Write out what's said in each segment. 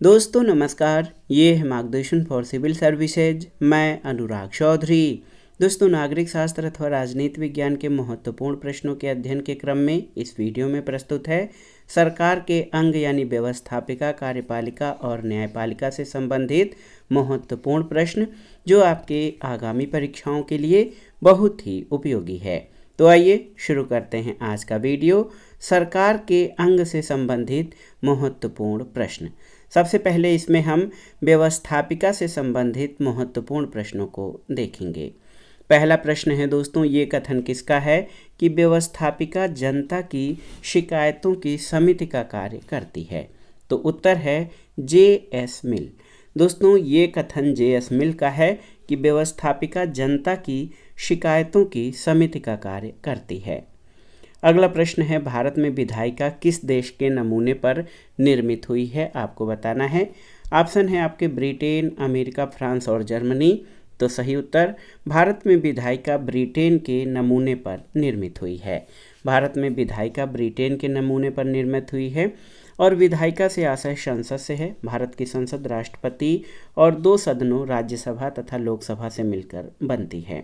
दोस्तों नमस्कार, ये है मार्गदर्शन फॉर सिविल सर्विसेज। मैं अनुराग चौधरी। दोस्तों, नागरिक शास्त्र अथवा राजनीति विज्ञान के महत्वपूर्ण प्रश्नों के अध्ययन के क्रम में इस वीडियो में प्रस्तुत है सरकार के अंग यानी व्यवस्थापिका, कार्यपालिका और न्यायपालिका से संबंधित महत्वपूर्ण प्रश्न, जो आपके आगामी परीक्षाओं के लिए बहुत ही उपयोगी है। तो आइए शुरू करते हैं आज का वीडियो। सरकार के अंग से संबंधित महत्वपूर्ण प्रश्न। सबसे पहले इसमें हम व्यवस्थापिका से संबंधित महत्वपूर्ण प्रश्नों को देखेंगे। पहला प्रश्न है दोस्तों, ये कथन किसका है कि व्यवस्थापिका जनता की शिकायतों की समिति का कार्य करती है? तो उत्तर है जे.एस. मिल। दोस्तों, ये कथन जे.एस. मिल का है कि व्यवस्थापिका जनता की शिकायतों की समिति का कार्य करती है। अगला प्रश्न है, भारत में विधायिका किस देश के नमूने पर निर्मित हुई है? आपको बताना है। ऑप्शन है आपके ब्रिटेन, अमेरिका, फ्रांस और जर्मनी। तो सही उत्तर, भारत में विधायिका ब्रिटेन के नमूने पर निर्मित हुई है। भारत में विधायिका ब्रिटेन के नमूने पर निर्मित हुई है और विधायिका से आशय संसद से है। भारत की संसद राष्ट्रपति और 2 सदनों राज्यसभा तथा लोकसभा से मिलकर बनती है।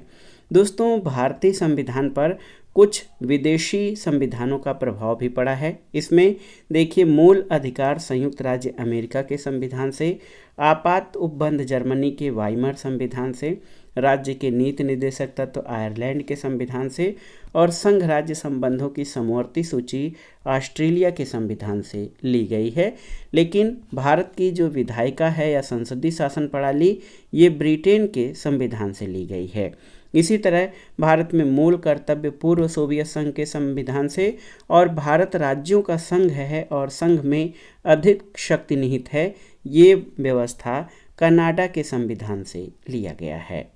दोस्तों, भारतीय संविधान पर कुछ विदेशी संविधानों का प्रभाव भी पड़ा है। इसमें देखिए, मूल अधिकार संयुक्त राज्य अमेरिका के संविधान से, आपात उपबंध जर्मनी के वाइमर संविधान से, राज्य के नीति निर्देशक तत्व आयरलैंड के संविधान से और संघ राज्य संबंधों की समवर्ती सूची ऑस्ट्रेलिया के संविधान से ली गई है। लेकिन भारत की जो विधायिका है या संसदीय शासन प्रणाली, ये ब्रिटेन के संविधान से ली गई है। इसी तरह भारत में मूल कर्तव्य पूर्व सोवियत संघ के संविधान से और भारत राज्यों का संघ है और संघ में अधिक शक्ति निहित है, ये व्यवस्था कनाडा के संविधान से लिया गया है।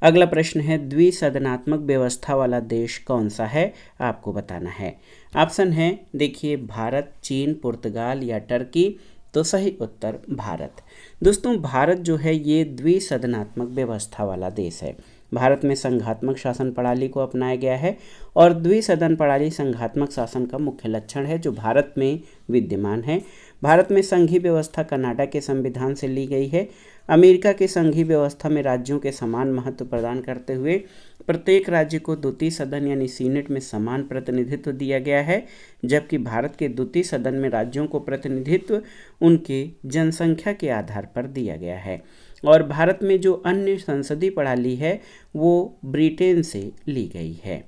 अगला प्रश्न है, द्विसदनात्मक व्यवस्था वाला देश कौन सा है? आपको बताना है। ऑप्शन है देखिए, भारत, चीन, पुर्तगाल या टर्की। तो सही उत्तर भारत। दोस्तों, भारत जो है ये द्विसदनात्मक व्यवस्था वाला देश है। भारत में संघात्मक शासन प्रणाली को अपनाया गया है और द्विसदन प्रणाली संघात्मक शासन का मुख्य लक्षण है जो भारत में विद्यमान है। भारत में संघीय व्यवस्था कनाडा के संविधान से ली गई है। अमेरिका के संघीय व्यवस्था में राज्यों के समान महत्व प्रदान करते हुए प्रत्येक राज्य को द्वितीय सदन यानी सीनेट में समान प्रतिनिधित्व दिया गया है, जबकि भारत के द्वितीय सदन में राज्यों को प्रतिनिधित्व उनके जनसंख्या के आधार पर दिया गया है। और भारत में जो अन्य संसदीय प्रणाली है वो ब्रिटेन से ली गई है।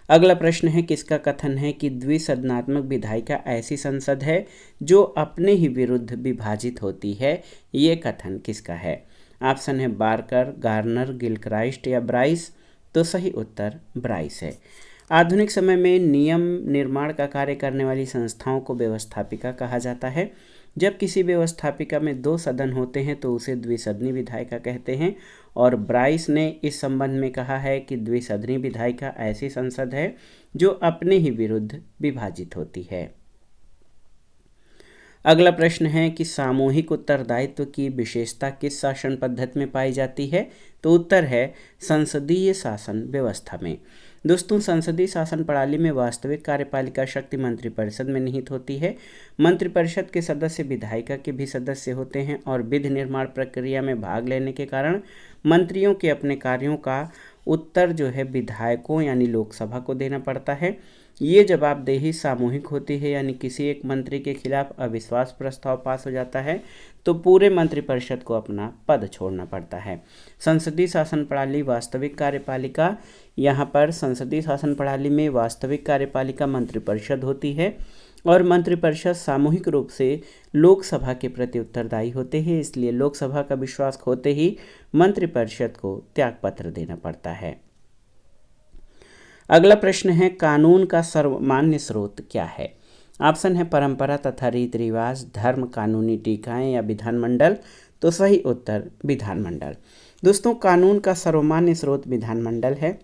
अगला प्रश्न है, किसका कथन है कि द्विसदनात्मक विधायिका ऐसी संसद है जो अपने ही विरुद्ध विभाजित होती है? ये कथन किसका है? ऑप्शन है बार्कर, गार्नर, गिलक्राइस्ट या ब्राइस। तो सही उत्तर ब्राइस है। आधुनिक समय में नियम निर्माण का कार्य करने वाली संस्थाओं को व्यवस्थापिका कहा जाता है। जब किसी व्यवस्थापिका में 2 सदन होते हैं तो उसे द्विसदनी विधायिका कहते हैं और ब्राइस ने इस संबंध में कहा है कि द्विसदनी विधायिका ऐसी संसद है जो अपने ही विरुद्ध विभाजित होती है। अगला प्रश्न है कि सामूहिक उत्तरदायित्व की विशेषता किस शासन पद्धति में पाई जाती है? तो उत्तर है संसदीय शासन व्यवस्था में। दोस्तों, संसदीय शासन प्रणाली में वास्तविक कार्यपालिका शक्ति मंत्रिपरिषद में निहित होती है। मंत्रिपरिषद के सदस्य विधायिका के भी सदस्य होते हैं और विधि निर्माण प्रक्रिया में भाग लेने के कारण मंत्रियों के अपने कार्यों का उत्तर जो है विधायकों यानी लोकसभा को देना पड़ता है। ये जवाबदेही सामूहिक होती है, यानी किसी एक मंत्री के खिलाफ अविश्वास प्रस्ताव पास हो जाता है तो पूरे मंत्रिपरिषद को अपना पद छोड़ना पड़ता है। संसदीय शासन प्रणाली वास्तविक कार्यपालिका, यहाँ पर संसदीय शासन प्रणाली में वास्तविक कार्यपालिका मंत्रिपरिषद होती है और मंत्रिपरिषद सामूहिक रूप से लोकसभा के प्रति उत्तरदायी होते हैं, इसलिए लोकसभा का विश्वास खोते ही मंत्रिपरिषद को त्यागपत्र देना पड़ता है। अगला प्रश्न है, कानून का सर्वमान्य स्रोत क्या है? ऑप्शन है परंपरा तथा रीति रिवाज, धर्म, कानूनी टीकाएं या विधानमंडल। तो सही उत्तर विधानमंडल। दोस्तों, कानून का सर्वमान्य स्रोत विधानमंडल है।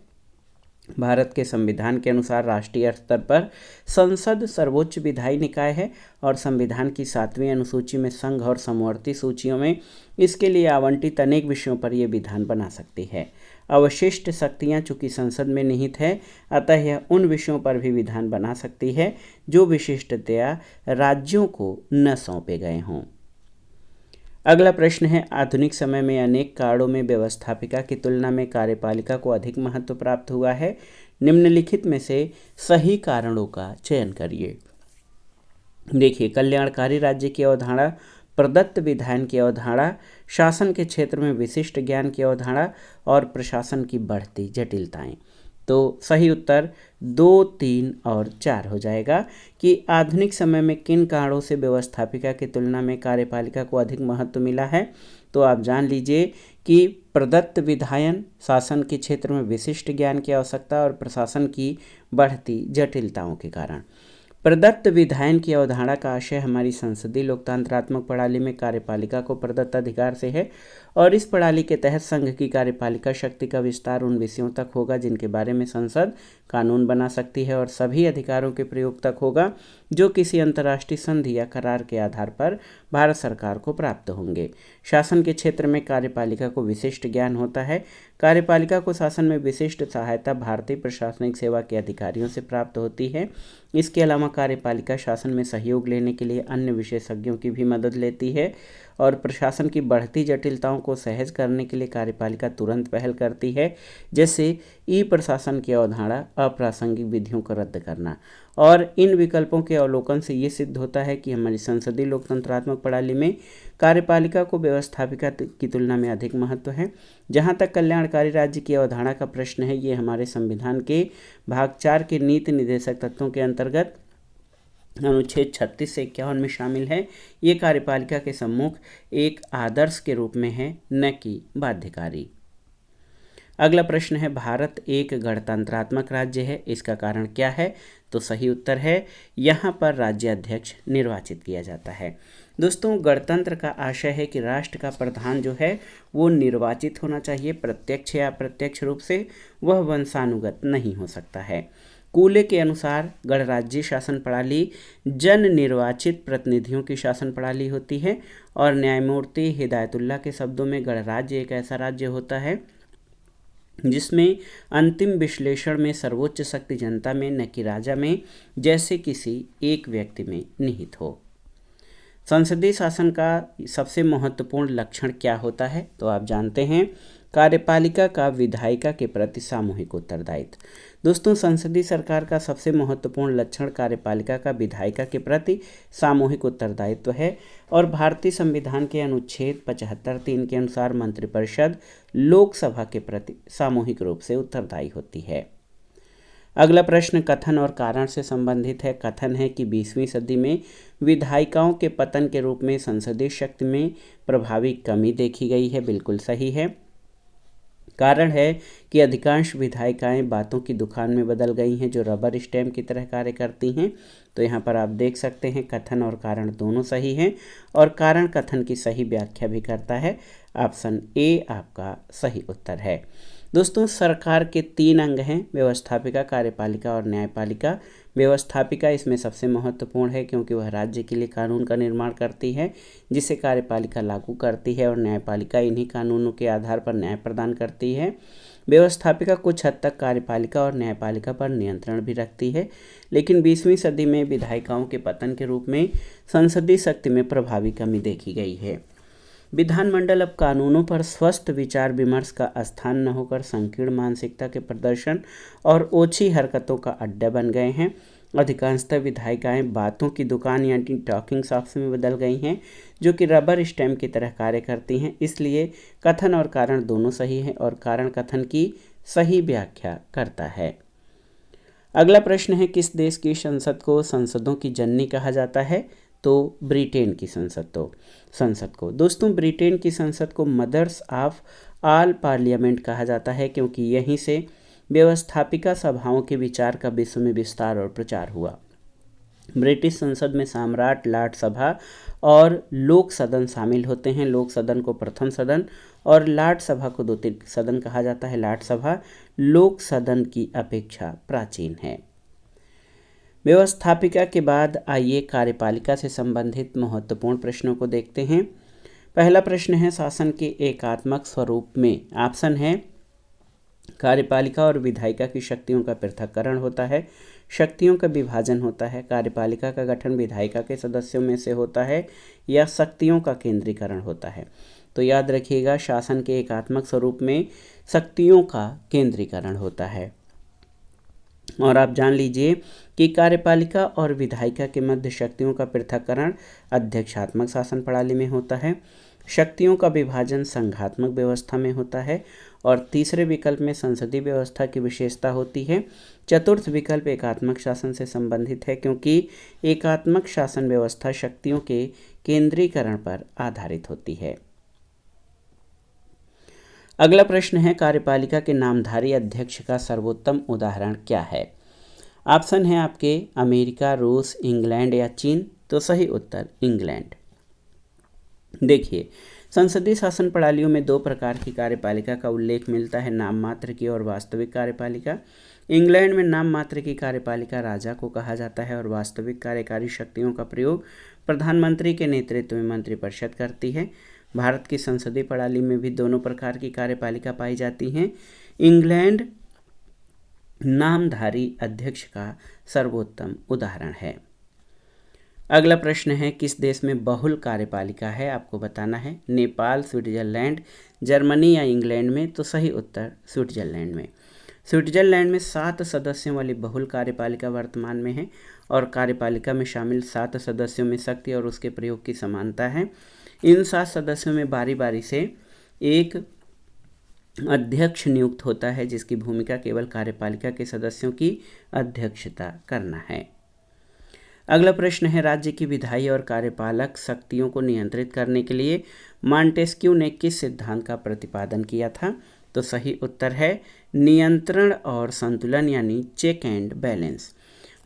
भारत के संविधान के अनुसार राष्ट्रीय स्तर पर संसद सर्वोच्च विधायी निकाय है और संविधान की 7वीं अनुसूची में संघ और समवर्ती सूचियों में इसके लिए आवंटित अनेक विषयों पर यह विधान बना सकती है। अवशिष्ट शक्तियां चूंकि संसद में निहित है, अतः यह उन विषयों पर भी विधान बना सकती है जो विशिष्टतया राज्यों को न सौंपे गए हों। अगला प्रश्न है, आधुनिक समय में अनेक कारणों में व्यवस्थापिका की तुलना में कार्यपालिका को अधिक महत्व प्राप्त हुआ है। निम्नलिखित में से सही कारणों का चयन करिए। देखिए, कल्याणकारी राज्य की अवधारणा, प्रदत्त विधान की अवधारणा, शासन के क्षेत्र में विशिष्ट ज्ञान की अवधारणा और प्रशासन की बढ़ती जटिलताएं। तो सही उत्तर 2, 3 और 4 हो जाएगा कि आधुनिक समय में किन कारणों से व्यवस्थापिका की तुलना में कार्यपालिका को अधिक महत्व मिला है। तो आप जान लीजिए कि प्रदत्त विधायन, शासन के क्षेत्र में विशिष्ट ज्ञान की आवश्यकता और प्रशासन की बढ़ती जटिलताओं के कारण। प्रदत्त विधायन की अवधारणा का आशय हमारी संसदीय लोकतंत्रात्मक प्रणाली में कार्यपालिका को प्रदत्त अधिकार से है और इस प्रणाली के तहत संघ की कार्यपालिका शक्ति का विस्तार उन विषयों तक होगा जिनके बारे में संसद कानून बना सकती है और सभी अधिकारों के प्रयोग तक होगा जो किसी अंतर्राष्ट्रीय संधि या करार के आधार पर भारत सरकार को प्राप्त होंगे। शासन के क्षेत्र में कार्यपालिका को विशिष्ट ज्ञान होता है। कार्यपालिका को शासन में विशिष्ट सहायता भारतीय प्रशासनिक सेवा के अधिकारियों से प्राप्त होती है। इसके अलावा कार्यपालिका शासन में सहयोग लेने के लिए अन्य विशेषज्ञों की भी मदद लेती है और प्रशासन की बढ़ती जटिलताओं को सहज करने के लिए कार्यपालिका तुरंत पहल करती है, जैसे ई प्रशासन की अवधारणा, अप्रासंगिक विधियों को रद्द करना। और इन विकल्पों के अवलोकन से ये सिद्ध होता है कि हमारी संसदीय लोकतंत्रात्मक प्रणाली में कार्यपालिका को व्यवस्थापिका की तुलना में अधिक महत्व है। जहाँ तक कल्याणकारी राज्य की अवधारणा का प्रश्न है, ये हमारे संविधान के भाग 4 के नीति निर्देशक तत्वों के अंतर्गत अनुच्छेद 36 से 51 में शामिल है। ये कार्यपालिका के सम्मुख एक आदर्श के रूप में है, न कि बाध्यकारी। अगला प्रश्न है, भारत एक गणतंत्रात्मक राज्य है, इसका कारण क्या है। तो सही उत्तर है, यहाँ पर राज्याध्यक्ष निर्वाचित किया जाता है। दोस्तों, गणतंत्र का आशय है कि राष्ट्र का प्रधान जो है वो निर्वाचित होना चाहिए, प्रत्यक्ष या अप्रत्यक्ष रूप से, वह वंशानुगत नहीं हो सकता है। कूले के अनुसार गणराज्य शासन प्रणाली जन निर्वाचित प्रतिनिधियों की शासन प्रणाली होती है और न्यायमूर्ति हिदायतुल्लाह के शब्दों में गणराज्य एक ऐसा राज्य होता है जिसमें अंतिम विश्लेषण में सर्वोच्च शक्ति जनता में, न कि राजा में, जैसे किसी एक व्यक्ति में निहित हो। संसदीय शासन का सबसे महत्वपूर्ण लक्षण क्या होता है। तो आप जानते हैं, कार्यपालिका का विधायिका के प्रति सामूहिक उत्तरदायित्व। दोस्तों, संसदीय सरकार का सबसे महत्वपूर्ण लक्षण कार्यपालिका का विधायिका के प्रति सामूहिक उत्तरदायित्व है और भारतीय संविधान के अनुच्छेद 75(3) के अनुसार मंत्रिपरिषद लोकसभा के प्रति सामूहिक रूप से उत्तरदायी होती है। अगला प्रश्न कथन और कारण से संबंधित है। कथन है कि 20वीं सदी में विधायिकाओं के पतन के रूप में संसदीय शक्ति में प्रभावी कमी देखी गई है। बिल्कुल सही है। कारण है कि अधिकांश विधायिकाएं बातों की दुकान में बदल गई हैं जो रबर स्टैम्प की तरह कार्य करती हैं। तो यहाँ पर आप देख सकते हैं कथन और कारण दोनों सही हैं और कारण कथन की सही व्याख्या भी करता है। ऑप्शन ए आपका सही उत्तर है। दोस्तों, सरकार के 3 अंग हैं, व्यवस्थापिका, कार्यपालिका और न्यायपालिका। व्यवस्थापिका इसमें सबसे महत्वपूर्ण है क्योंकि वह राज्य के लिए कानून का निर्माण करती है जिसे कार्यपालिका लागू करती है और न्यायपालिका इन्हीं कानूनों के आधार पर न्याय प्रदान करती है। व्यवस्थापिका कुछ हद तक कार्यपालिका और न्यायपालिका पर नियंत्रण भी रखती है, लेकिन 20वीं सदी में विधायिकाओं के पतन के रूप में संसदीय शक्ति में प्रभावी कमी देखी गई है। विधानमंडल अब कानूनों पर स्वस्थ विचार विमर्श का स्थान न होकर संकीर्ण मानसिकता के प्रदर्शन और ओछी हरकतों का अड्डा बन गए हैं। अधिकांशतः विधायिकाएं बातों की दुकान यानी टॉकिंग शॉप्स में बदल गई हैं जो कि रबर स्टैम्प की तरह कार्य करती हैं। इसलिए कथन और कारण दोनों सही हैं और कारण कथन की सही व्याख्या करता है। अगला प्रश्न है, किस देश की संसद को संसदों की जननी कहा जाता है। तो ब्रिटेन की संसद को दोस्तों ब्रिटेन की संसद को मदर्स ऑफ ऑल पार्लियामेंट कहा जाता है क्योंकि यहीं से व्यवस्थापिका सभाओं के विचार का विश्व में विस्तार और प्रचार हुआ। ब्रिटिश संसद में सम्राट, लॉर्ड सभा और लोक सदन शामिल होते हैं। लोक सदन को प्रथम सदन और लॉर्ड सभा को द्वितीय सदन कहा जाता है। लॉर्ड सभा लोक सदन की अपेक्षा प्राचीन है। व्यवस्थापिका के बाद आइए कार्यपालिका से संबंधित महत्वपूर्ण प्रश्नों को देखते हैं। पहला प्रश्न है, शासन के एकात्मक स्वरूप में ऑप्शन है कार्यपालिका और विधायिका की शक्तियों का पृथक्करण होता है, शक्तियों का विभाजन होता है, कार्यपालिका का गठन विधायिका के सदस्यों में से होता है, या शक्तियों का केंद्रीकरण होता है। तो याद रखिएगा, शासन के एकात्मक स्वरूप में शक्तियों का केंद्रीकरण होता है। और आप जान लीजिए कि कार्यपालिका और विधायिका के मध्य शक्तियों का पृथक्करण अध्यक्षात्मक शासन प्रणाली में होता है, शक्तियों का विभाजन संघात्मक व्यवस्था में होता है, और तीसरे विकल्प में संसदीय व्यवस्था की विशेषता होती है। चतुर्थ विकल्प एकात्मक शासन से संबंधित है, क्योंकि एकात्मक शासन व्यवस्था शक्तियों के केंद्रीकरण पर आधारित होती है। अगला प्रश्न है, कार्यपालिका के नामधारी अध्यक्ष का सर्वोत्तम उदाहरण क्या है? ऑप्शन है आपके अमेरिका, रूस, इंग्लैंड या चीन। तो सही उत्तर इंग्लैंड। देखिए, संसदीय शासन प्रणालियों में दो प्रकार की कार्यपालिका का उल्लेख मिलता है, नाम मात्र की और वास्तविक कार्यपालिका। इंग्लैंड में नाम मात्र की कार्यपालिका राजा को कहा जाता है और वास्तविक कार्यकारी शक्तियों का प्रयोग प्रधानमंत्री के नेतृत्व में मंत्रिपरिषद करती है। भारत की संसदीय प्रणाली में भी दोनों प्रकार की कार्यपालिका पाई जाती हैं। इंग्लैंड नामधारी अध्यक्ष का सर्वोत्तम उदाहरण है। अगला प्रश्न है, किस देश में बहुल कार्यपालिका है? आपको बताना है। नेपाल, स्विट्जरलैंड, जर्मनी या इंग्लैंड में। तो सही उत्तर स्विट्जरलैंड में। स्विट्जरलैंड में 7 सदस्यों वाली बहुल कार्यपालिका वर्तमान में है और कार्यपालिका में शामिल 7 सदस्यों में शक्ति और उसके प्रयोग की समानता है। इन 7 सदस्यों में बारी बारी से एक अध्यक्ष नियुक्त होता है, जिसकी भूमिका केवल कार्यपालिका के सदस्यों की अध्यक्षता करना है। अगला प्रश्न है, राज्य की विधायी और कार्यपालक शक्तियों को नियंत्रित करने के लिए मॉन्टेस्क्यू ने किस सिद्धांत का प्रतिपादन किया था? तो सही उत्तर है नियंत्रण और संतुलन, यानी चेक एंड बैलेंस।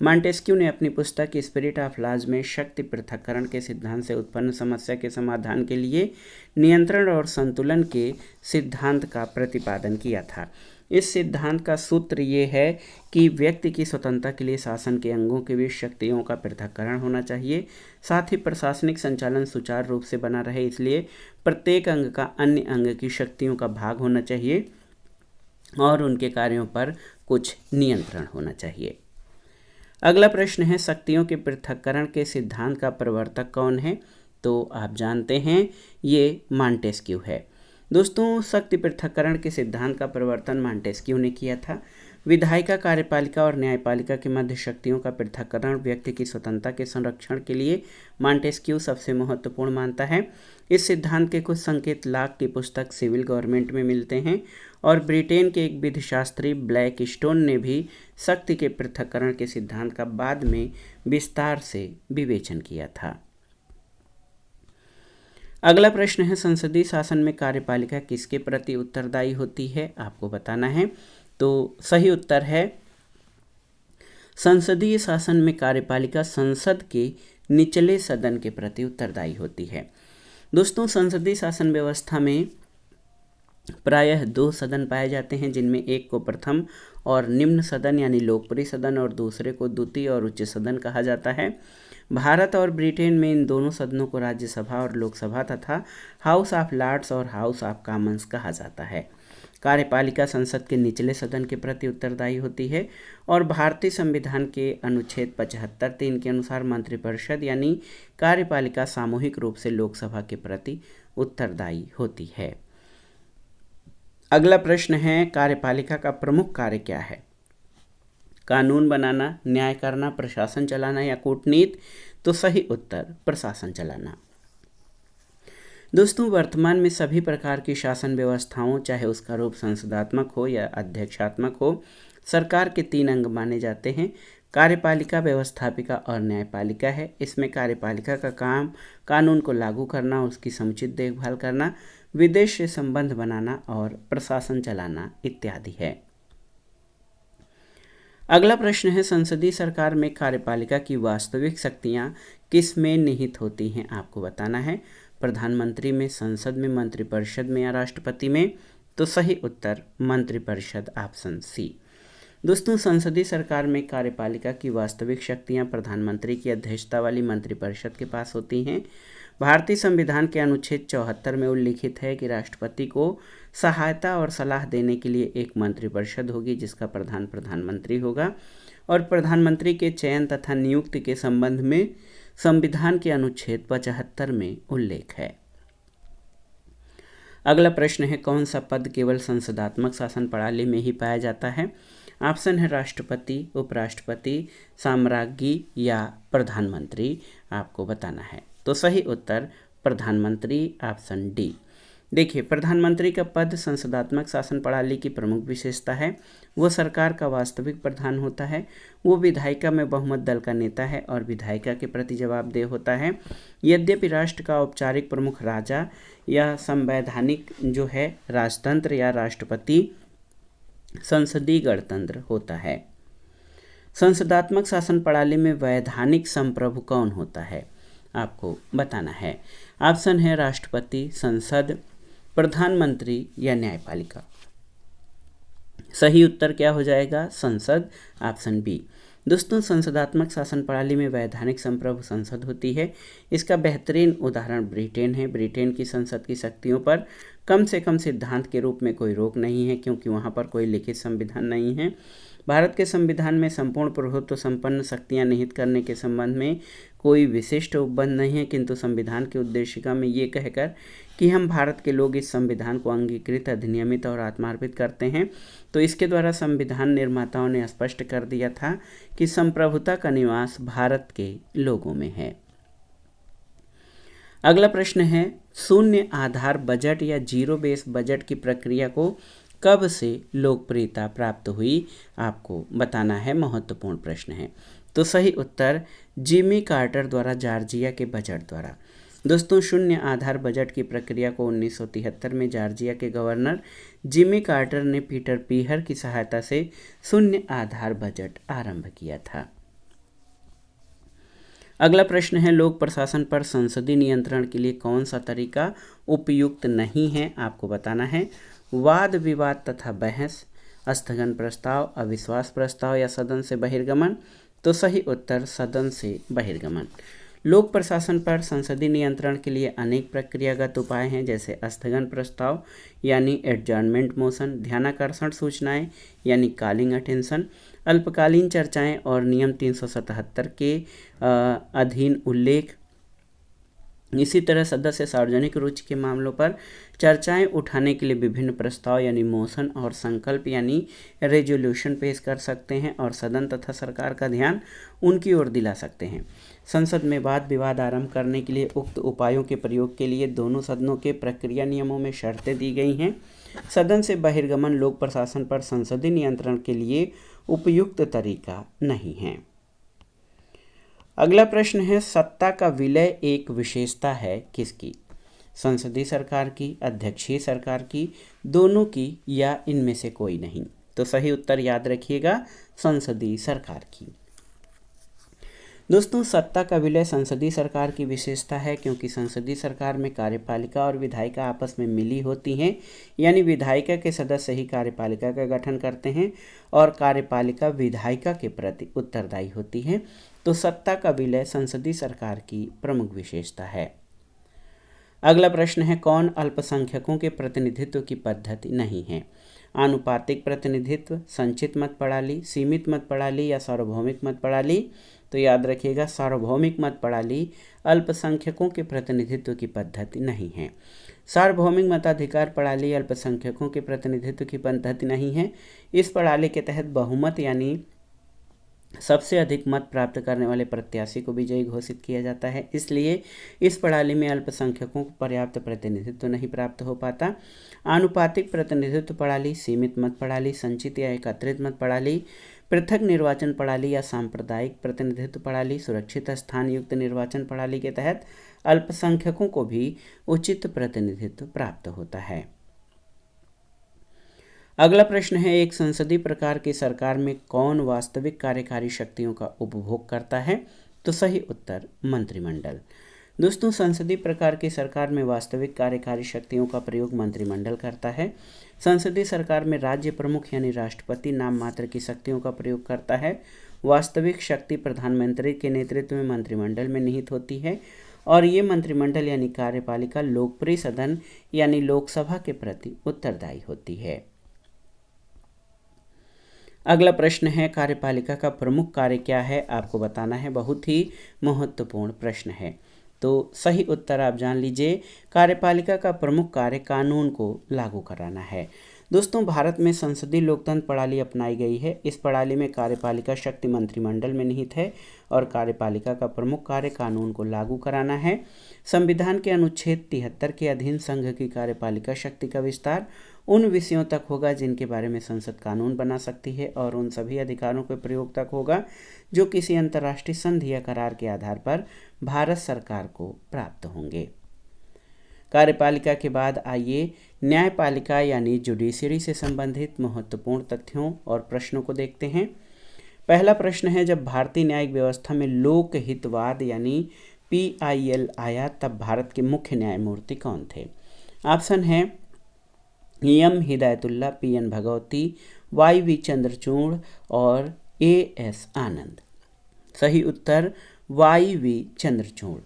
मॉन्टेस्क्यू ने अपनी पुस्तक स्पिरिट ऑफ लॉज में शक्ति पृथक्करण के सिद्धांत से उत्पन्न समस्या के समाधान के लिए नियंत्रण और संतुलन के सिद्धांत का प्रतिपादन किया था। इस सिद्धांत का सूत्र ये है कि व्यक्ति की स्वतंत्रता के लिए शासन के अंगों के बीच शक्तियों का पृथक्करण होना चाहिए, साथ ही प्रशासनिक संचालन सुचारू रूप से बना रहे, इसलिए प्रत्येक अंग का अन्य अंग की शक्तियों का भाग होना चाहिए और उनके कार्यों पर कुछ नियंत्रण होना चाहिए। अगला प्रश्न है, शक्तियों के पृथक्करण के सिद्धांत का प्रवर्तक कौन है? तो आप जानते हैं ये मॉन्टेस्क्यू है। दोस्तों, शक्ति पृथक्करण के सिद्धांत का प्रवर्तन मॉन्टेस्क्यू ने किया था। विधायिका, कार्यपालिका और न्यायपालिका के मध्य शक्तियों का पृथक्करण व्यक्ति की स्वतंत्रता के संरक्षण के लिए मॉन्टेस्क्यू सबसे महत्वपूर्ण मानता है। इस सिद्धांत के कुछ संकेत लाक की पुस्तक सिविल गवर्नमेंट में मिलते हैं और ब्रिटेन के एक विधिशास्त्री ब्लैक स्टोन ने भी शक्ति के पृथक्करण के सिद्धांत का बाद में विस्तार से विवेचन किया था। अगला प्रश्न है, संसदीय शासन में कार्यपालिका किसके प्रति उत्तरदायी होती है? आपको बताना है। तो सही उत्तर है संसदीय शासन में कार्यपालिका संसद के निचले सदन के प्रति उत्तरदायी होती है। दोस्तों, संसदीय शासन व्यवस्था में प्रायः 2 सदन पाए जाते हैं, जिनमें एक को प्रथम और निम्न सदन यानी लोकप्रिय सदन और दूसरे को द्वितीय और उच्च सदन कहा जाता है। भारत और ब्रिटेन में इन दोनों सदनों को राज्यसभा और लोकसभा तथा हाउस ऑफ लॉर्ड्स और हाउस ऑफ कॉमन्स कहा जाता है। कार्यपालिका संसद के निचले सदन के प्रति उत्तरदायी होती है और भारतीय संविधान के अनुच्छेद 75(3) के अनुसार मंत्रिपरिषद यानी कार्यपालिका सामूहिक रूप से लोकसभा के प्रति उत्तरदायी होती है। अगला प्रश्न है, कार्यपालिका का प्रमुख कार्य क्या है? कानून बनाना, न्याय करना, प्रशासन चलाना या कूटनीति? तो सही उत्तर प्रशासन चलाना। दोस्तों, वर्तमान में सभी प्रकार की शासन व्यवस्थाओं, चाहे उसका रूप संसदात्मक हो या अध्यक्षात्मक हो, सरकार के 3 अंग माने जाते हैं। कार्यपालिका, व्यवस्थापिका और न्यायपालिका है। इसमें कार्यपालिका का काम कानून को लागू करना, उसकी समुचित देखभाल करना, विदेश से संबंध बनाना और प्रशासन चलाना इत्यादि है। अगला प्रश्न है, संसदीय सरकार में कार्यपालिका की वास्तविक शक्तियां किस में निहित होती हैं? आपको बताना है। प्रधानमंत्री में, संसद में, मंत्रिपरिषद में या राष्ट्रपति में? तो सही उत्तर मंत्रिपरिषद, ऑप्शन सी। दोस्तों, संसदीय सरकार में कार्यपालिका की वास्तविक शक्तियां प्रधानमंत्री की अध्यक्षता वाली मंत्रिपरिषद के पास होती हैं। भारतीय संविधान के अनुच्छेद 74 में उल्लिखित है कि राष्ट्रपति को सहायता और सलाह देने के लिए एक मंत्रिपरिषद होगी जिसका प्रधान प्रधानमंत्री होगा और प्रधानमंत्री के चयन तथा नियुक्ति के संबंध में संविधान के अनुच्छेद 75 में उल्लेख है। अगला प्रश्न है, कौन सा पद केवल संसदात्मक शासन प्रणाली में ही पाया जाता है? ऑप्शन है राष्ट्रपति, उपराष्ट्रपति, साम्राज्ञी या प्रधानमंत्री। आपको बताना है। तो सही उत्तर प्रधानमंत्री, ऑप्शन डी। देखिए, प्रधानमंत्री का पद संसदात्मक शासन प्रणाली की प्रमुख विशेषता है। वो सरकार का वास्तविक प्रधान होता है। वो विधायिका में बहुमत दल का नेता है और विधायिका के प्रति जवाबदेह होता है। यद्यपि राष्ट्र का औपचारिक प्रमुख राजा या संवैधानिक जो है राजतंत्र या राष्ट्रपति संसदीय गणतंत्र होता है। संसदात्मक शासन प्रणाली में वैधानिक संप्रभु कौन होता है? आपको बताना है। ऑप्शन है राष्ट्रपति, संसद, प्रधानमंत्री या न्यायपालिका। सही उत्तर क्या हो जाएगा? संसद, ऑप्शन बी। दोस्तों, संसदात्मक शासन प्रणाली में वैधानिक संप्रभु संसद होती है। इसका बेहतरीन उदाहरण ब्रिटेन है। ब्रिटेन की संसद की शक्तियों पर कम से कम सिद्धांत के रूप में कोई रोक नहीं है क्योंकि वहाँ पर कोई लिखित संविधान नहीं है। भारत के संविधान में संपूर्ण प्रभुत्व संपन्न शक्तियां निहित करने के संबंध में कोई विशिष्ट उपबंध नहीं है, किंतु संविधान की उद्देशिका में ये कहकर कि हम भारत के लोग इस संविधान को अंगीकृत, अधिनियमित और आत्मार्पित करते हैं, तो इसके द्वारा संविधान निर्माताओं ने स्पष्ट कर दिया था कि संप्रभुता का निवास भारत के लोगों में है। अगला प्रश्न है, शून्य आधार बजट या जीरो बेस बजट की प्रक्रिया को कब से लोकप्रियता प्राप्त हुई? आपको बताना है। महत्वपूर्ण प्रश्न है। तो सही उत्तर जिमी कार्टर द्वारा जॉर्जिया के बजट द्वारा। दोस्तों, शून्य आधार बजट की प्रक्रिया को 1973 में जॉर्जिया के गवर्नर जिमी कार्टर ने पीटर पीहर की सहायता से शून्य आधार बजट आरंभ किया था। अगला प्रश्न है, लोक प्रशासन पर संसदीय नियंत्रण के लिए कौन सा तरीका उपयुक्त नहीं है? आपको बताना है। वाद विवाद तथा बहस, स्थगन प्रस्ताव, अविश्वास प्रस्ताव या सदन से बहिर्गमन। तो सही उत्तर सदन से बहिर्गमन। लोक प्रशासन पर संसदीय नियंत्रण के लिए अनेक प्रक्रियागत उपाय हैं, जैसे स्थगन प्रस्ताव यानी एडजर्नमेंट मोशन, ध्यानाकर्षण सूचनाएं यानी कॉलिंग अटेंशन, अल्पकालीन चर्चाएं और नियम 377 के अधीन उल्लेख। इसी तरह सदस्य सार्वजनिक रुचि के मामलों पर चर्चाएं उठाने के लिए विभिन्न प्रस्ताव यानी मोशन और संकल्प यानी रेजोल्यूशन पेश कर सकते हैं और सदन तथा सरकार का ध्यान उनकी ओर दिला सकते हैं। संसद में वाद विवाद आरंभ करने के लिए उक्त उपायों के प्रयोग के लिए दोनों सदनों के प्रक्रिया नियमों में शर्तें दी गई हैं। सदन से बहिर्गमन लोक प्रशासन पर संसदीय नियंत्रण के लिए उपयुक्त तरीका नहीं है। अगला प्रश्न है, सत्ता का विलय एक विशेषता है किसकी? संसदीय सरकार की, अध्यक्षीय सरकार की, दोनों की या इनमें से कोई नहीं? तो सही उत्तर याद रखिएगा, संसदीय सरकार की। दोस्तों, सत्ता का विलय संसदीय सरकार की विशेषता है क्योंकि संसदीय सरकार में कार्यपालिका और विधायिका आपस में मिली होती हैं, यानी विधायिका के सदस्य ही कार्यपालिका का गठन करते हैं और कार्यपालिका विधायिका के प्रति उत्तरदायी होती है। तो सत्ता का विलय संसदीय सरकार की प्रमुख विशेषता है। अगला प्रश्न है, कौन अल्पसंख्यकों के प्रतिनिधित्व की पद्धति नहीं है? आनुपातिक प्रतिनिधित्व, संचित मत प्रणाली, सीमित मत प्रणाली या सार्वभौमिक मत प्रणाली? तो याद रखिएगा, सार्वभौमिक मत प्रणाली अल्पसंख्यकों के प्रतिनिधित्व की पद्धति नहीं है। सार्वभौमिक मताधिकार प्रणाली अल्पसंख्यकों के प्रतिनिधित्व की पद्धति नहीं है। इस प्रणाली के तहत बहुमत यानी सबसे अधिक मत प्राप्त करने वाले प्रत्याशी को विजयी घोषित किया जाता है, इसलिए इस प्रणाली में अल्पसंख्यकों को पर्याप्त प्रतिनिधित्व नहीं प्राप्त हो पाता। आनुपातिक प्रतिनिधित्व प्रणाली, सीमित मत प्रणाली, संचित या एकत्रित मत प्रणाली, पृथक निर्वाचन प्रणाली या सांप्रदायिक प्रतिनिधित्व प्रणाली, सुरक्षित स्थान युक्त निर्वाचन प्रणाली के तहत अल्पसंख्यकों को भी उचित प्रतिनिधित्व प्राप्त होता है। अगला प्रश्न है, एक संसदीय प्रकार की सरकार में कौन वास्तविक कार्यकारी शक्तियों का उपभोग करता है? तो सही उत्तर मंत्रिमंडल। दोस्तों, संसदीय प्रकार की सरकार में वास्तविक कार्यकारी शक्तियों का प्रयोग मंत्रिमंडल करता है। संसदीय सरकार में राज्य प्रमुख यानी राष्ट्रपति नाम मात्र की शक्तियों का प्रयोग करता है। वास्तविक शक्ति प्रधानमंत्री के नेतृत्व में मंत्रिमंडल में निहित होती है और ये मंत्रिमंडल यानी कार्यपालिका लोकप्रिय सदन यानी लोकसभा के प्रति उत्तरदायी होती है। अगला प्रश्न है, कार्यपालिका का प्रमुख कार्य क्या है, आपको बताना है। बहुत ही महत्वपूर्ण प्रश्न है। तो सही उत्तर आप जान लीजिए, कार्यपालिका का प्रमुख कार्य कानून को लागू कराना है। दोस्तों, भारत में संसदीय लोकतंत्र प्रणाली अपनाई गई है। इस प्रणाली में कार्यपालिका शक्ति मंत्रिमंडल में निहित है और कार्यपालिका का प्रमुख कार्य कानून को लागू कराना है। संविधान के अनुच्छेद 73 के अधीन संघ की कार्यपालिका शक्ति का विस्तार उन विषयों तक होगा जिनके बारे में संसद कानून बना सकती है और उन सभी अधिकारों के प्रयोग तक होगा जो किसी अंतर्राष्ट्रीय संधि या करार के आधार पर भारत सरकार को प्राप्त होंगे। कार्यपालिका के बाद आइए न्यायपालिका यानी जुडिशरी से संबंधित महत्वपूर्ण तथ्यों और प्रश्नों को देखते हैं। पहला प्रश्न है, जब भारतीय न्यायिक व्यवस्था में लोकहितवाद यानी PIL आया तब भारत के मुख्य न्यायमूर्ति कौन थे? ऑप्शन है M Hidayatullah, PN Bhagwati, YV Chandrachud और AS आनंद। सही उत्तर YV चंद्रचूड़।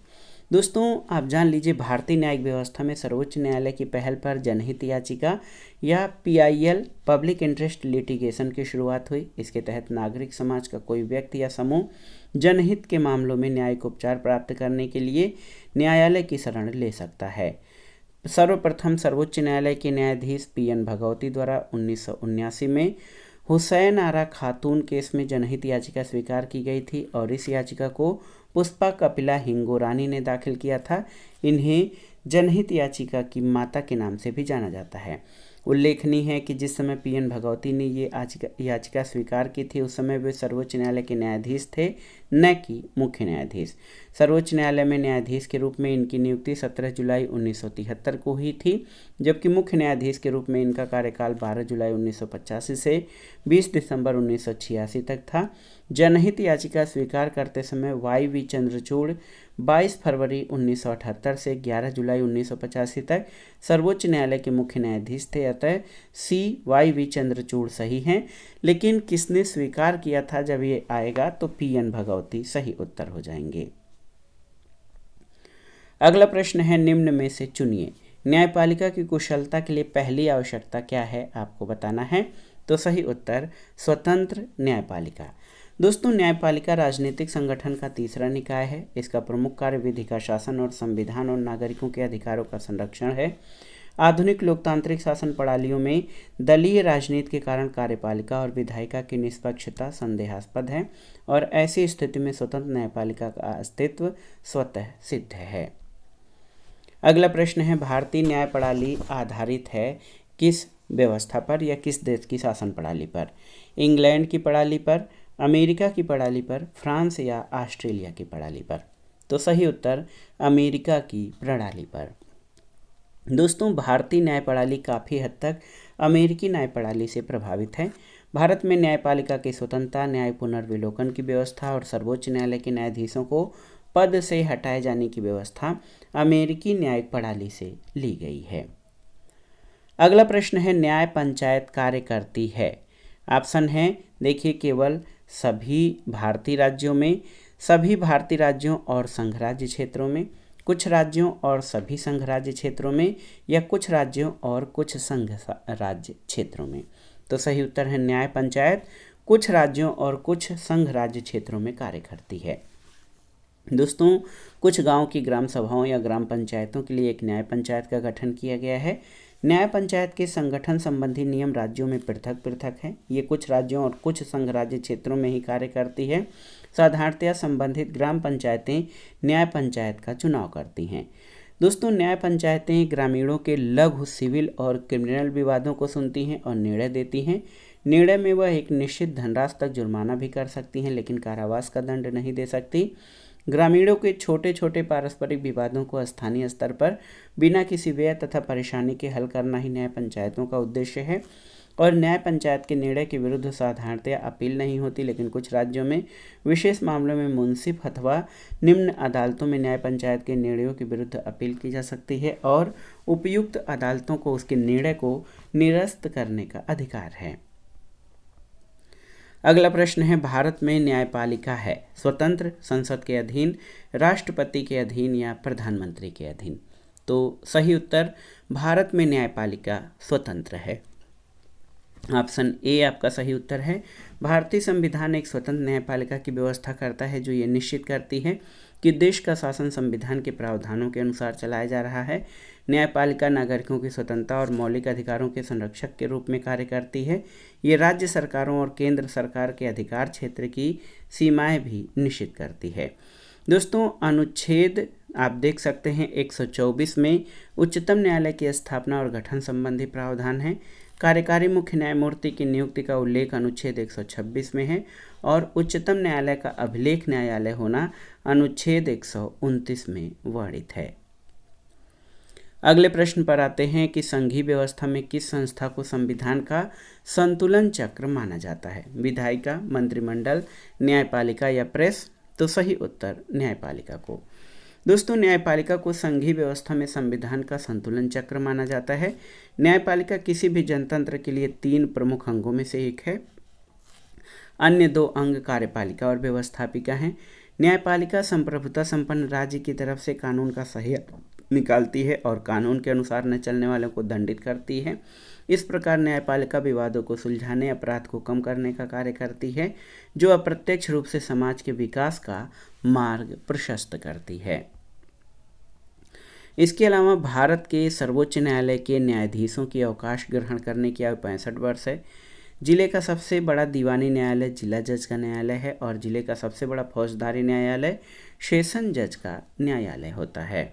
दोस्तों, आप जान लीजिए, भारतीय न्यायिक व्यवस्था में सर्वोच्च न्यायालय की पहल पर जनहित याचिका या PIL पब्लिक इंटरेस्ट लिटिगेशन की शुरुआत हुई। इसके तहत नागरिक समाज का कोई व्यक्ति या समूह जनहित के मामलों में न्यायिक उपचार प्राप्त करने के लिए न्यायालय की शरण ले सकता है। सर्वप्रथम सर्वोच्च न्यायालय के न्यायाधीश PN भगवती द्वारा 1979 में हुसैन आरा खातून केस में जनहित याचिका स्वीकार की गई थी और इस याचिका को पुष्पा कपिला हिंगोरानी ने दाखिल किया था। इन्हें जनहित याचिका की माता के नाम से भी जाना जाता है। उल्लेखनीय है कि जिस समय PN भगवती ने ये याचिका स्वीकार की थी उस समय वे सर्वोच्च न्यायालय के न्यायाधीश थे, न कि मुख्य न्यायाधीश। सर्वोच्च न्यायालय में न्यायाधीश के रूप में इनकी नियुक्ति 17 जुलाई 1973 को हुई थी, जबकि मुख्य न्यायाधीश के रूप में इनका कार्यकाल 12 जुलाई 1985 से 20 दिसंबर 1986 तक था। जनहित याचिका स्वीकार करते समय YV चंद्रचूड़ 22 फरवरी 1978 से 11 जुलाई 1985 तक सर्वोच्च न्यायालय के मुख्य न्यायाधीश थे। अतः YV चंद्रचूड़ सही हैं, लेकिन किसने स्वीकार किया था जब ये आएगा तो PN भगवती सही उत्तर हो जाएंगे। अगला प्रश्न है, निम्न में से चुनिए। न्यायपालिका की कुशलता के लिए पहली आवश्यकता क्या है, आपको बताना है। तो सही उत्तर स्वतंत्र न्यायपालिका। दोस्तों, न्यायपालिका राजनीतिक संगठन का तीसरा निकाय है। इसका प्रमुख कार्य विधि का शासन और संविधान और नागरिकों के अधिकारों का संरक्षण है। आधुनिक लोकतांत्रिक शासन प्रणालियों में दलीय राजनीति के कारण कार्यपालिका और विधायिका की निष्पक्षता संदेहास्पद है और ऐसी स्थिति में स्वतंत्र न्यायपालिका का अस्तित्व स्वतः सिद्ध है। अगला प्रश्न है, भारतीय न्याय प्रणाली आधारित है किस व्यवस्था पर या किस देश की शासन प्रणाली पर? इंग्लैंड की प्रणाली पर, अमेरिका की प्रणाली पर, फ्रांस या ऑस्ट्रेलिया की प्रणाली पर? तो सही उत्तर अमेरिका की प्रणाली पर। दोस्तों, भारतीय न्याय प्रणाली काफ़ी हद तक अमेरिकी न्याय प्रणाली से प्रभावित है। भारत में न्यायपालिका की स्वतंत्रता, न्याय पुनर्विलोकन की व्यवस्था और सर्वोच्च न्यायालय के न्यायाधीशों को पद से हटाए जाने की व्यवस्था अमेरिकी न्यायिक प्रणाली से ली गई है। अगला प्रश्न है, न्याय पंचायत कार्य करती है? ऑप्शन है, देखिए, केवल सभी भारतीय राज्यों में, सभी भारतीय राज्यों और संघ राज्य क्षेत्रों में, कुछ राज्यों और सभी संघ राज्य क्षेत्रों में, या कुछ राज्यों और कुछ संघ राज्य क्षेत्रों में? तो सही उत्तर है न्याय पंचायत कुछ राज्यों और कुछ संघ राज्य क्षेत्रों में कार्य करती है। दोस्तों, कुछ गांव की ग्राम सभाओं या ग्राम पंचायतों के लिए एक न्याय पंचायत का गठन किया गया है। न्याय पंचायत के संगठन संबंधी नियम राज्यों में पृथक पृथक हैं। ये कुछ राज्यों और कुछ संघ राज्य क्षेत्रों में ही कार्य करती है। साधारणतया संबंधित ग्राम पंचायतें न्याय पंचायत का चुनाव करती हैं। दोस्तों, न्याय पंचायतें ग्रामीणों के लघु सिविल और क्रिमिनल विवादों को सुनती हैं और निर्णय देती हैं। निर्णय में वह एक निश्चित धनराशि तक जुर्माना भी कर सकती हैं, लेकिन कारावास का दंड नहीं दे सकती। ग्रामीणों के छोटे छोटे पारस्परिक विवादों को स्थानीय स्तर पर बिना किसी व्यय तथा परेशानी के हल करना ही न्याय पंचायतों का उद्देश्य है। और न्याय पंचायत के निर्णय के विरुद्ध साधारणतया अपील नहीं होती, लेकिन कुछ राज्यों में विशेष मामलों में मुंसिफ अथवा निम्न अदालतों में न्याय पंचायत के निर्णयों के विरुद्ध अपील की जा सकती है और उपयुक्त अदालतों को उसके निर्णय को निरस्त करने का अधिकार है। अगला प्रश्न है, भारत में न्यायपालिका है स्वतंत्र, संसद के अधीन, राष्ट्रपति के अधीन या प्रधानमंत्री के अधीन? तो सही उत्तर भारत में न्यायपालिका स्वतंत्र है। ऑप्शन ए आपका सही उत्तर है। भारतीय संविधान एक स्वतंत्र न्यायपालिका की व्यवस्था करता है जो ये निश्चित करती है कि देश का शासन संविधान के प्रावधानों के अनुसार चलाया जा रहा है। न्यायपालिका नागरिकों की स्वतंत्रता और मौलिक अधिकारों के संरक्षक के रूप में कार्य करती है। ये राज्य सरकारों और केंद्र सरकार के अधिकार क्षेत्र की सीमाएं भी निश्चित करती है। दोस्तों, अनुच्छेद आप देख सकते हैं 124 में उच्चतम न्यायालय की स्थापना और गठन संबंधी प्रावधान है। कार्यकारी मुख्य न्यायमूर्ति की नियुक्ति का उल्लेख अनुच्छेद 126 में है और उच्चतम न्यायालय का अभिलेख न्यायालय होना अनुच्छेद 129 में वर्णित है। अगले प्रश्न पर आते हैं कि संघीय व्यवस्था में किस संस्था को संविधान का संतुलन चक्र माना जाता है? विधायिका, मंत्रिमंडल, न्यायपालिका या प्रेस? तो सही उत्तर न्यायपालिका को। दोस्तों, न्यायपालिका को संघीय व्यवस्था में संविधान का संतुलन चक्र माना जाता है। न्यायपालिका किसी भी जनतंत्र के लिए 3 प्रमुख अंगों में से एक है। अन्य 2 अंग कार्यपालिका और व्यवस्थापिका हैं। न्यायपालिका संप्रभुता संपन्न राज्य की तरफ से कानून का सही निकालती है और कानून के अनुसार न चलने वालों को दंडित करती है। इस प्रकार न्यायपालिका विवादों को सुलझाने, अपराध को कम करने का कार्य करती है, जो अप्रत्यक्ष रूप से समाज के विकास का मार्ग प्रशस्त करती है। इसके अलावा भारत के सर्वोच्च न्यायालय के न्यायाधीशों की अवकाश ग्रहण करने की आयु 65 वर्ष है। जिले का सबसे बड़ा दीवानी न्यायालय जिला जज का न्यायालय है और जिले का सबसे बड़ा फौजदारी न्यायालय सेशन जज का न्यायालय होता है।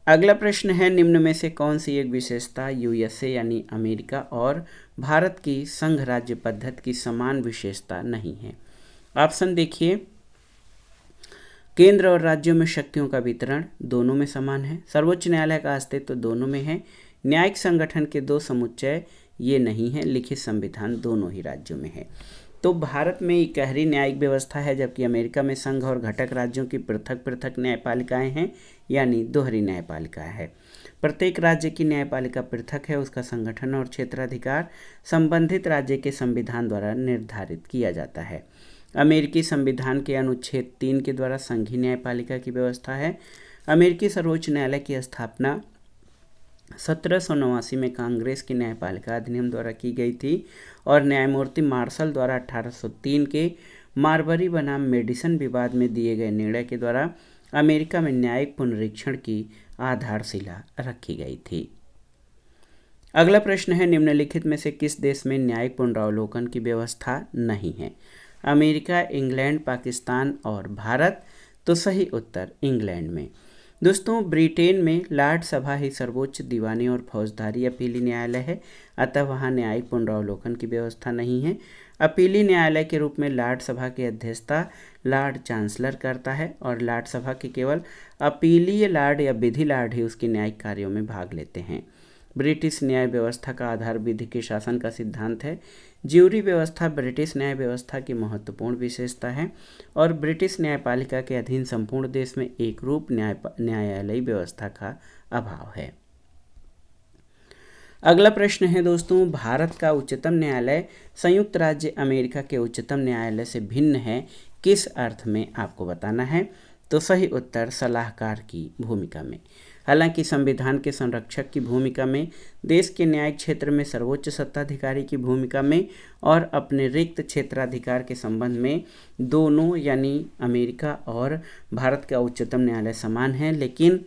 अगला प्रश्न है, निम्न में से कौन सी एक विशेषता यूएसए यानी अमेरिका और भारत की संघ राज्य पद्धति की समान विशेषता नहीं है? ऑप्शन देखिए, केंद्र और राज्यों में शक्तियों का वितरण दोनों में समान है। सर्वोच्च न्यायालय का अस्तित्व दोनों में है। न्यायिक संगठन के 2 समुच्चय ये नहीं है। लिखित संविधान दोनों ही राज्यों में है। तो भारत में इकहरी न्यायिक व्यवस्था है, जबकि अमेरिका में संघ और घटक राज्यों की पृथक पृथक न्यायपालिकाएं हैं, यानी दोहरी न्यायपालिका है। प्रत्येक राज्य की न्यायपालिका पृथक है। उसका संगठन और क्षेत्राधिकार संबंधित राज्य के संविधान द्वारा निर्धारित किया जाता है। अमेरिकी संविधान के अनुच्छेद 3 के द्वारा संघीय न्यायपालिका की व्यवस्था है। अमेरिकी सर्वोच्च न्यायालय की स्थापना 1789 में कांग्रेस की न्यायपालिका अधिनियम द्वारा की गई थी और न्यायमूर्ति मार्शल द्वारा 1803 के मार्बरी बनाम मेडिसन विवाद में दिए गए निर्णय के द्वारा अमेरिका में न्यायिक पुनरीक्षण की आधारशिला रखी गई थी। अगला प्रश्न है, निम्नलिखित में से किस देश में न्यायिक पुनरावलोकन की व्यवस्था नहीं है? अमेरिका, इंग्लैंड, पाकिस्तान और भारत? तो सही उत्तर इंग्लैंड में। दोस्तों, ब्रिटेन में लॉर्ड सभा ही सर्वोच्च दीवानी और फौजदारी अपीली न्यायालय है, अतः वहाँ न्यायिक पुनरावलोकन की व्यवस्था नहीं है। अपीली न्यायालय के रूप में लॉर्ड सभा की अध्यक्षता लॉर्ड चांसलर करता है और लॉर्ड सभा के केवल अपीलीय लॉर्ड या विधि लॉर्ड ही उसके न्यायिक कार्यों में भाग लेते हैं। ब्रिटिश न्याय व्यवस्था का आधार विधि के शासन का सिद्धांत है। ज्यूरी व्यवस्था ब्रिटिश न्याय व्यवस्था की महत्वपूर्ण विशेषता है और ब्रिटिश न्यायपालिका के अधीन संपूर्ण देश में एक रूप न्यायालयी व्यवस्था का अभाव है। अगला प्रश्न है दोस्तों, भारत का उच्चतम न्यायालय संयुक्त राज्य अमेरिका के उच्चतम न्यायालय से भिन्न है, किस अर्थ में आपको बताना है? तो सही उत्तर सलाहकार की भूमिका में। हालांकि संविधान के संरक्षक की भूमिका में, देश के न्यायिक क्षेत्र में सर्वोच्च सत्ताधिकारी की भूमिका में और अपने रिक्त क्षेत्राधिकार के संबंध में दोनों यानी अमेरिका और भारत का उच्चतम न्यायालय समान है, लेकिन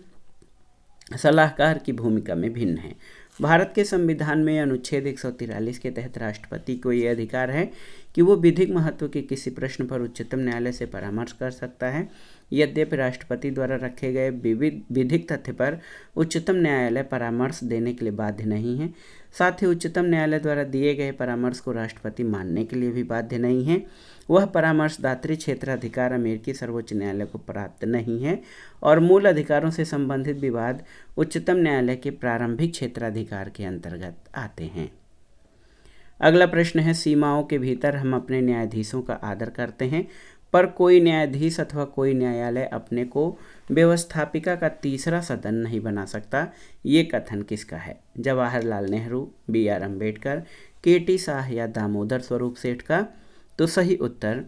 सलाहकार की भूमिका में भिन्न है। भारत के संविधान में अनुच्छेद 143 के तहत राष्ट्रपति को ये अधिकार है कि वो विधिक महत्व के किसी प्रश्न पर उच्चतम न्यायालय से परामर्श कर सकता है। यद्यपि राष्ट्रपति द्वारा रखे गए विधिक तथ्य पर उच्चतम न्यायालय परामर्श देने के लिए बाध्य नहीं है। साथ ही उच्चतम न्यायालय द्वारा दिए गए परामर्श को राष्ट्रपति मानने के लिए भी बाध्य नहीं है। वह परामर्शदात्री क्षेत्राधिकार अमेरिकी सर्वोच्च न्यायालय को प्राप्त नहीं है और मूल अधिकारों से संबंधित विवाद उच्चतम न्यायालय के प्रारंभिक क्षेत्राधिकार के अंतर्गत आते हैं। अगला प्रश्न है, सीमाओं के भीतर हम अपने न्यायाधीशों का आदर करते हैं, पर कोई न्यायाधीश अथवा कोई न्यायालय अपने को व्यवस्थापिका का तीसरा सदन नहीं बना सकता। ये कथन किसका है? जवाहरलाल नेहरू, BR अम्बेडकर, KT शाह या दामोदर स्वरूप सेठ का? तो सही उत्तर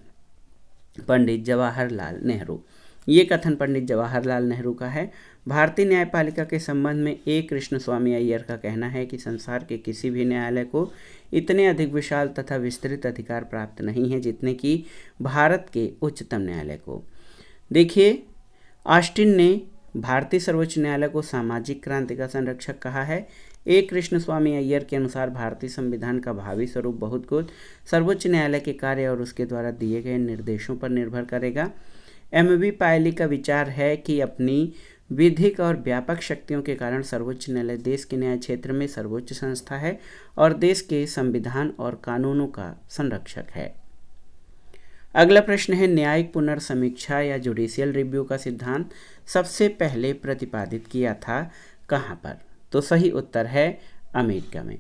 पंडित जवाहरलाल नेहरू। ये कथन पंडित जवाहरलाल नेहरू का है। भारतीय न्यायपालिका के संबंध में A कृष्णस्वामी अय्यर का कहना है कि संसार के किसी भी न्यायालय को इतने अधिक विशाल तथा विस्तृत अधिकार प्राप्त नहीं है जितने कि भारत के उच्चतम न्यायालय को। देखिए, ऑस्टिन ने भारतीय सर्वोच्च न्यायालय को सामाजिक क्रांति का संरक्षक कहा है। A कृष्णस्वामी अय्यर के अनुसार भारतीय संविधान का भावी स्वरूप बहुत कुछ सर्वोच्च न्यायालय के कार्य और उसके द्वारा दिए गए निर्देशों पर निर्भर करेगा। MB पायली का विचार है कि अपनी विधिक और व्यापक शक्तियों के कारण सर्वोच्च न्यायालय देश के न्याय क्षेत्र में सर्वोच्च संस्था है और देश के संविधान और कानूनों का संरक्षक है। अगला प्रश्न है, न्यायिक पुनर्समीक्षा या जुडिशियल रिव्यू का सिद्धांत सबसे पहले प्रतिपादित किया था कहाँ पर? तो सही उत्तर है अमेरिका में।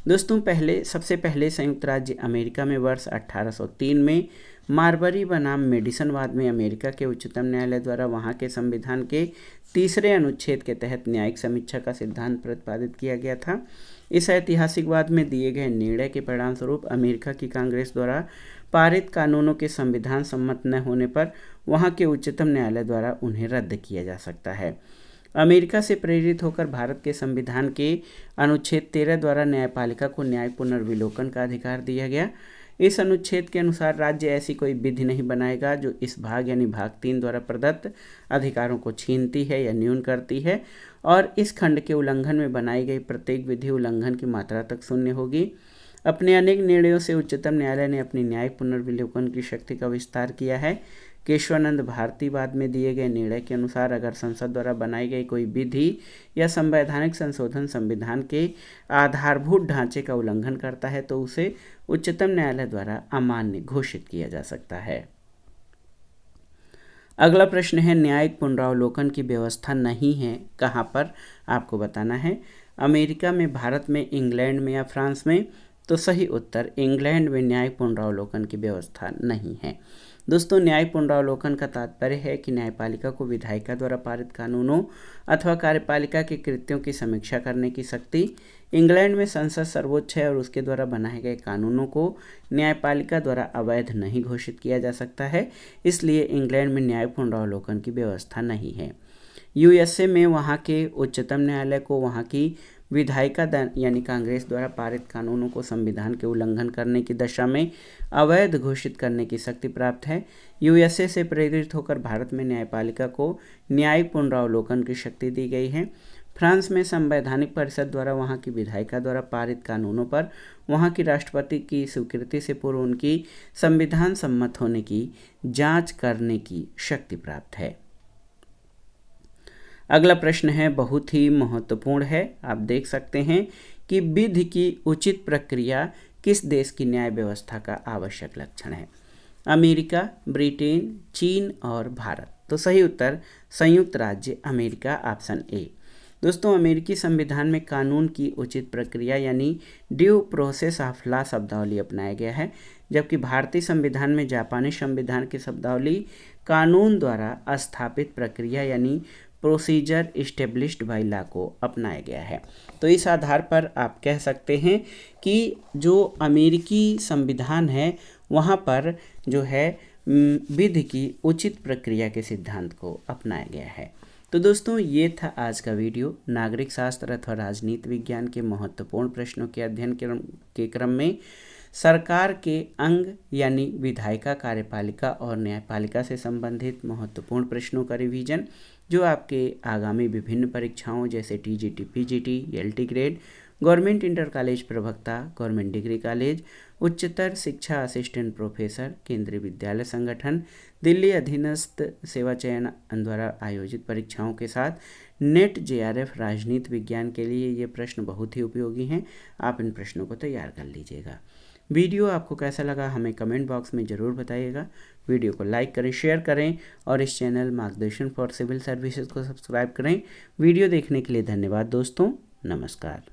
दोस्तों, सबसे पहले संयुक्त राज्य अमेरिका में वर्ष 1803 में मार्बरी बनाम मेडिसनवाद में अमेरिका के उच्चतम न्यायालय द्वारा वहां के संविधान के तीसरे अनुच्छेद के तहत न्यायिक समीक्षा का सिद्धांत प्रतिपादित किया गया था। इस ऐतिहासिक वाद में दिए गए निर्णय के परिणामस्वरूप अमेरिका की कांग्रेस द्वारा पारित कानूनों के संविधान सम्मत न होने पर वहां के उच्चतम न्यायालय द्वारा उन्हें रद्द किया जा सकता है। अमेरिका से प्रेरित होकर भारत के संविधान के अनुच्छेद 13 द्वारा न्यायपालिका को न्याय पुनर्विलोकन का अधिकार दिया गया। इस अनुच्छेद के अनुसार राज्य ऐसी कोई विधि नहीं बनाएगा जो इस भाग यानी भाग 3 द्वारा प्रदत्त अधिकारों को छीनती है या न्यून करती है, और इस खंड के उल्लंघन में बनाई गई प्रत्येक विधि उल्लंघन की मात्रा तक शून्य होगी। अपने अनेक निर्णयों से उच्चतम न्यायालय ने अपनी न्याय पुनर्विलोकन की शक्ति का विस्तार किया है। केशवानंद भारतीवाद में दिए गए निर्णय के अनुसार अगर संसद द्वारा बनाई गई कोई विधि या संवैधानिक संशोधन संविधान के आधारभूत ढांचे का उल्लंघन करता है तो उसे उच्चतम न्यायालय द्वारा अमान्य घोषित किया जा सकता है। अगला प्रश्न है, न्यायिक पुनरावलोकन की व्यवस्था नहीं है कहाँ पर? आपको बताना है। अमेरिका में, भारत में, इंग्लैंड में या फ्रांस में? तो सही उत्तर इंग्लैंड में न्यायिक पुनरावलोकन की व्यवस्था नहीं है। दोस्तों, न्यायिक पुनरावलोकन का तात्पर्य है कि न्यायपालिका को विधायिका द्वारा पारित कानूनों अथवा कार्यपालिका के कृत्यों की समीक्षा करने की शक्ति। इंग्लैंड में संसद सर्वोच्च है और उसके द्वारा बनाए गए कानूनों को न्यायपालिका द्वारा अवैध नहीं घोषित किया जा सकता है, इसलिए इंग्लैंड में न्यायिक पुनरावलोकन की व्यवस्था नहीं है। USA में वहाँ के उच्चतम न्यायालय को वहाँ की विधायिका यानी कांग्रेस द्वारा पारित कानूनों को संविधान के उल्लंघन करने की दशा में अवैध घोषित करने की शक्ति प्राप्त है। USA से प्रेरित होकर भारत में न्यायपालिका को न्यायिक पुनरावलोकन की शक्ति दी गई है। फ्रांस में संवैधानिक परिषद द्वारा वहाँ की विधायिका द्वारा पारित कानूनों पर वहाँ की राष्ट्रपति की स्वीकृति से पूर्व उनकी संविधान सम्मत होने की जांच करने की शक्ति प्राप्त है। अगला प्रश्न है, बहुत ही महत्वपूर्ण है। आप देख सकते हैं कि विधि की उचित प्रक्रिया किस देश की न्याय व्यवस्था का आवश्यक लक्षण है? अमेरिका, ब्रिटेन, चीन और भारत। तो सही उत्तर संयुक्त राज्य अमेरिका, ऑप्शन ए। दोस्तों, अमेरिकी संविधान में कानून की उचित प्रक्रिया यानी ड्यू प्रोसेस ऑफ लॉ शब्दावली अपनाया गया है, जबकि भारतीय संविधान में जापानी संविधान की शब्दावली कानून द्वारा स्थापित प्रक्रिया यानी प्रोसीजर इस्टेब्लिश्ड बाय लॉ को अपनाया गया है। तो इस आधार पर आप कह सकते हैं कि जो अमेरिकी संविधान है वहाँ पर जो है विधि की उचित प्रक्रिया के सिद्धांत को अपनाया गया है। तो दोस्तों, ये था आज का वीडियो। नागरिक शास्त्र अथवा राजनीति विज्ञान के महत्वपूर्ण प्रश्नों के अध्ययन के क्रम में सरकार के अंग यानी विधायिका, कार्यपालिका और न्यायपालिका से संबंधित महत्वपूर्ण प्रश्नों का रिवीजन, जो आपके आगामी विभिन्न परीक्षाओं जैसे TGT, PGT, LT grade government inter college प्रवक्ता, गवर्नमेंट डिग्री कॉलेज, उच्चतर शिक्षा असिस्टेंट प्रोफेसर, केंद्रीय विद्यालय संगठन, दिल्ली अधीनस्थ सेवा चयन द्वारा आयोजित परीक्षाओं के साथ नेट जेआरएफ राजनीति विज्ञान के लिए ये प्रश्न बहुत ही उपयोगी हैं। आप इन प्रश्नों को तैयार कर लीजिएगा। वीडियो आपको कैसा लगा हमें कमेंट बॉक्स में ज़रूर बताइएगा। वीडियो को लाइक करें, शेयर करें और इस चैनल मार्गदर्शन फॉर सिविल सर्विसेज को सब्सक्राइब करें। वीडियो देखने के लिए धन्यवाद दोस्तों। नमस्कार।